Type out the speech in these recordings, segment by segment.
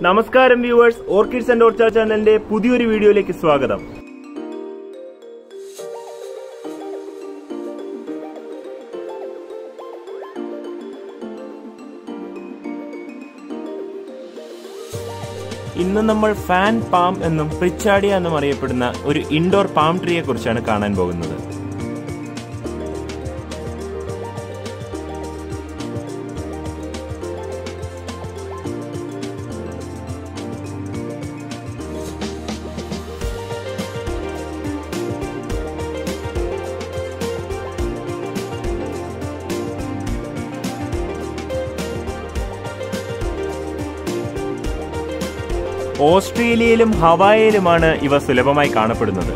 നമസ്കാരം viewers, orchids and orchard ചാനലിന്റെ പുതിയൊരു വീഡിയോയിലേക്ക് സ്വാഗതം. ഇന്ന് നമ്മൾ ഫാൻ പാം എന്നും പ്രിച്ചാഡിയ എന്നും അറിയപ്പെടുന്ന ഒരു ഇൻഡോർ പാം ട്രീയെ കുറിച്ചാണ് കാണാൻ പോകുന്നത്. ഓസ്ട്രേലിയയിലും ഹവായിയിലുമാണ് ഇവ സുലഭമായി കാണപ്പെടുന്നത്.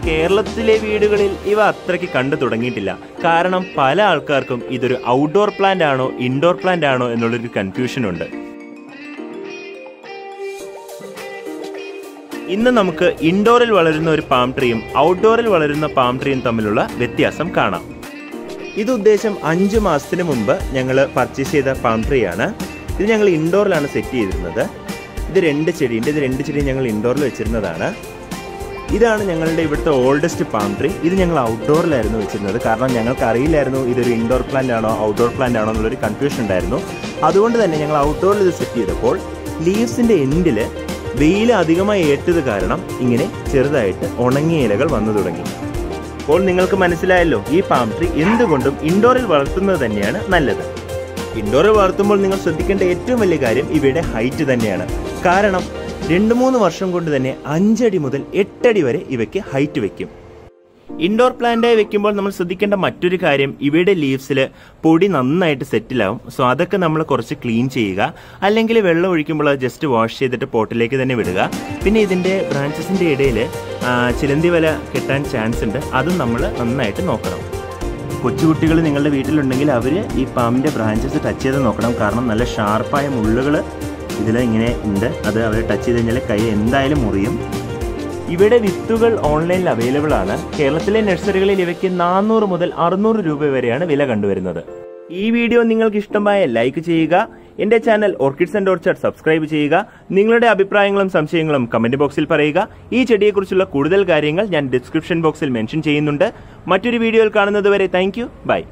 കേരളത്തിലെ വീടുകളിൽ ഇവ അത്രയ്ക്ക് കണ്ടു തുടങ്ങിയിട്ടില്ല. കാരണം പല ആൾക്കാർക്കും ഇതൊരു ഔട്ട്ഡോർ പ്ലാന്റ് ആണോ ഇൻഡോർ പ്ലാന്റ് ആണോ എന്നുള്ളൊരു കൺഫ്യൂഷൻ ഉണ്ട്. ഇന്ന് നമുക്ക് ഇൻഡോറിൽ വളരുന്ന ഒരു പാം ട്രീയും ഔട്ട്ഡോറിൽ വളരുന്ന പാം ട്രീയും തമ്മിലുള്ള വ്യത്യാസം കാണാം. ഇത് ഉദ്ദേശം 5 മാസത്തിന് മുമ്പ് ഞങ്ങൾ പർച്ചേസ് ചെയ്ത പാം ട്രീ ആണ്. ഇത് ഞങ്ങൾ ഇൻഡോറിലാണ് സെറ്റ് ചെയ്തിരുന്നത്. ഇത് 2 ചെടിയുണ്ട്. ഇത് 2 ചെടി ഞങ്ങൾ ഇൻഡോറിൽ വെച്ചിരുന്നതാണ്. ഇതാണ് ഞങ്ങളുടെ ഇവിടുത്തെ ഓൾഡസ്റ്റ് പാം ട്രീ. ഇത് ഞങ്ങൾ ഔട്ട്ഡോറിലായിരുന്നു വെച്ചിരുന്നത്. കാരണം ഞങ്ങൾക്ക് അറിയില്ലായിരുന്നു ഇതൊരു ഇൻഡോർ പ്ലാന്റ് ആണോ ഔട്ട്ഡോർ പ്ലാന്റ് ആണോ എന്നുള്ളൊരു കൺഫ്യൂഷൻ ഉണ്ടായിരുന്നു. അതുകൊണ്ട് തന്നെ ഞങ്ങൾ ഔട്ട്ഡോറിൽ ഇത് സെറ്റ് ചെയ്തപ്പോൾ ലീവ്സിൻ്റെ എൻഡിൽ വെയിൽ അധികമായി ഏറ്റത് കാരണം ഇങ്ങനെ ചെറുതായിട്ട് ഉണങ്ങിയ ഇലകൾ വന്നു തുടങ്ങി. അപ്പോൾ നിങ്ങൾക്ക് മനസ്സിലായല്ലോ ഈ പാം ട്രീ എന്തുകൊണ്ടും ഇൻഡോറിൽ വളർത്തുന്നത് തന്നെയാണ് നല്ലത്. ഇൻഡോറിൽ വളർത്തുമ്പോൾ നിങ്ങൾ ശ്രദ്ധിക്കേണ്ട ഏറ്റവും വലിയ കാര്യം ഇവയുടെ ഹൈറ്റ് തന്നെയാണ്. കാരണം 2-3 വർഷം കൊണ്ട് തന്നെ 5 അടി മുതൽ 8 അടി വരെ ഇവയ്ക്ക് ഹൈറ്റ് വെക്കും. ഇൻഡോർ പ്ലാന്റായി വെക്കുമ്പോൾ നമ്മൾ ശ്രദ്ധിക്കേണ്ട മറ്റൊരു കാര്യം, ഇവയുടെ ലീവ്സിൽ പൊടി നന്നായിട്ട് സെറ്റിലാവും. സോ അതൊക്കെ നമ്മൾ കുറച്ച് ക്ലീൻ ചെയ്യുക. അല്ലെങ്കിൽ വെള്ളം ഒഴിക്കുമ്പോൾ ജസ്റ്റ് വാഷ് ചെയ്തിട്ട് പോട്ടിലേക്ക് തന്നെ വിടുക. പിന്നെ ഇതിൻ്റെ ബ്രാഞ്ചസിൻ്റെ ഇടയിൽ ചിലന്തി വല കെട്ടാൻ ചാൻസ് ഉണ്ട്. അതും നമ്മൾ നന്നായിട്ട് നോക്കണം. കൊച്ചുകുട്ടികൾ നിങ്ങളുടെ വീട്ടിലുണ്ടെങ്കിൽ അവർ ഈ പാമ്പിൻ്റെ ബ്രാഞ്ചസ് ടച്ച് ചെയ്ത് നോക്കണം. കാരണം നല്ല ഷാർപ്പായ മുള്ളുകൾ ഇതിൽ ഇങ്ങനെ ഉണ്ട്. അത് അവർ ടച്ച് ചെയ്ത് കഴിഞ്ഞാൽ കൈ എന്തായാലും മുറിയും. ഇവിടെ വിത്തുകൾ ഓൺലൈനിൽ അവൈലബിൾ ആണ്. കേരളത്തിലെ നഴ്സറികളിൽ ഇവയ്ക്ക് 400 മുതൽ 600 രൂപ വരെയാണ് വില കണ്ടുവരുന്നത്. ഈ വീഡിയോ നിങ്ങൾക്ക് ഇഷ്ടമായ ലൈക്ക് ചെയ്യുക. എന്റെ channel orchids and orchard subscribe ചെയ്യുക. നിങ്ങളുടെ അഭിപ്രായങ്ങളും സംശയങ്ങളും കമന്റ് ബോക്സിൽ പറയുക. ഈ ചെടിയെക്കുറിച്ചുള്ള കൂടുതൽ കാര്യങ്ങൾ ഞാൻ ഡിസ്ക്രിപ്ഷൻ ബോക്സിൽ മെൻഷൻ ചെയ്യുന്നുണ്ട്. മറ്റൊരു വീഡിയോയിൽ കാണുന്നത് വരെ താങ്ക് യു. ബൈ.